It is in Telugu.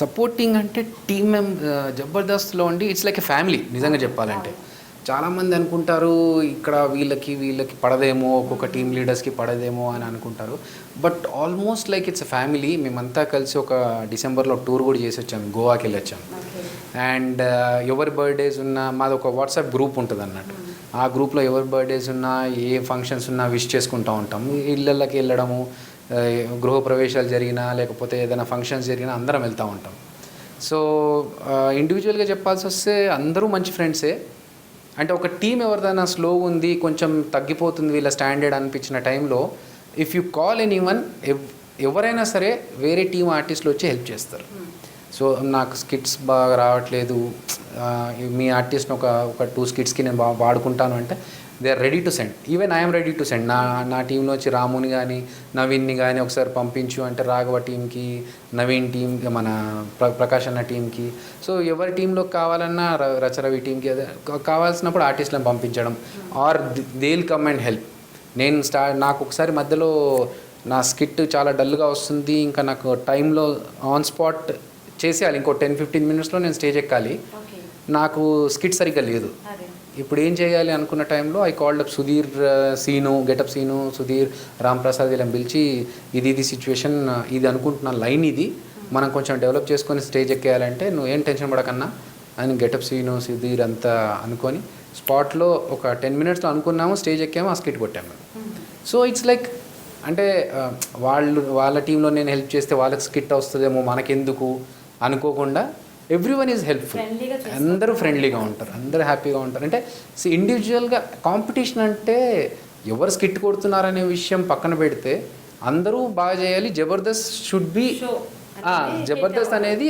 సపోర్టింగ్ అంటే టీమ్ జబర్దస్త్లో ఉండి ఇట్స్ లైక్ ఎ ఫ్యామిలీ నిజంగా చెప్పాలంటే. చాలామంది అనుకుంటారు ఇక్కడ వీళ్ళకి పడదేమో, ఒక్కొక్క టీమ్ లీడర్స్కి పడదేమో అని అనుకుంటారు. But almost like it's a family. మేమంతా కలిసి ఒక డిసెంబర్లో టూర్ కూడా చేసి వచ్చాము, గోవాకి వెళ్ళి వచ్చాము. అండ్ ఎవరి బర్త్డేస్ ఉన్నా మాది ఒక వాట్సాప్ గ్రూప్ ఉంటుంది అన్నట్టు. ఆ గ్రూప్లో ఎవరి బర్త్డేస్ ఉన్నా, ఏ ఫంక్షన్స్ ఉన్నా విష్ చేసుకుంటూ ఉంటాము. ఇళ్ళకి వెళ్ళడము, గృహప్రవేశాలు జరిగినా లేకపోతే ఏదైనా ఫంక్షన్స్ జరిగినా అందరం వెళ్తూ ఉంటాం. సో ఇండివిజువల్గా చెప్పాల్సి వస్తే అందరూ మంచి ఫ్రెండ్సే. అంటే ఒక టీం ఎవరిదైనా స్లో ఉంది, కొంచెం తగ్గిపోతుంది వీళ్ళ స్టాండర్డ్ అనిపించిన టైంలో ఇఫ్ యూ కాల్ ఎనీవన్, ఎవరైనా సరే వేరే టీం ఆర్టిస్టులు వచ్చి హెల్ప్ చేస్తారు. సో నాకు స్కిట్స్ బాగా రావట్లేదు, మీ ఆర్టిస్ట్ని ఒక 2 స్కిట్స్కి నేను వాడుకుంటాను అంటే they are ready to send. Even I'm ready to send. నా టీంలో వచ్చి రాముని కానీ నవీన్ని కానీ ఒకసారి పంపించు అంటే రాఘవ టీంకి, నవీన్ టీంకి, మన ప్రకాష్ అన్న టీంకి. సో ఎవరి టీంలోకి కావాలన్నా రచరవి టీంకి కావాల్సినప్పుడు ఆర్టిస్ట్లను పంపించడం, or they will come and help. నేను నాకు ఒకసారి మధ్యలో నా స్కిట్ చాలా డల్గా వస్తుంది, ఇంకా నాకు టైంలో ఆన్ స్పాట్ చేసేయాలి, ఇంకో 10-15 మినిట్స్లో నేను స్టేజ్ ఎక్కాలి, నాకు స్కిట్ సరిగ్గా లేదు. ఇప్పుడు ఏం చేయాలి అనుకున్న టైంలో I called up Sudheer, Seenu, getup Seenu, Sudheer, Ram Prasad వీళ్ళని పిలిచి ఇది సిచ్యువేషన్, ఇది అనుకుంటున్న లైన్ ఇది, మనం కొంచెం డెవలప్ చేసుకొని స్టేజ్ ఎక్కేయాలంటే నువ్వు ఏం టెన్షన్ పడకన్నా అని గెటప్ సీను, సుధీర్ అంతా అనుకొని స్పాట్లో ఒక 10 మినిట్స్లో అనుకున్నాము, స్టేజ్ ఎక్కాము, ఆ స్కిట్ కొట్టాము. సో ఇట్స్ లైక్ అంటే వాళ్ళ టీంలో నేను హెల్ప్ చేస్తే వాళ్ళకి స్కిట్ వస్తుందేమో మనకెందుకు అనుకోకుండా ఎవ్రీవన్ ఈజ్ హెల్ప్ఫుల్. అందరూ ఫ్రెండ్లీగా ఉంటారు, అందరూ హ్యాపీగా ఉంటారు. అంటే ఇండివిజువల్గా కాంపిటీషన్ అంటే ఎవరు స్కిట్ కొడుతున్నారనే విషయం పక్కన పెడితే అందరూ బాగా చేయాలి. జబర్దస్త్ షుడ్ బి, జబర్దస్త్ అనేది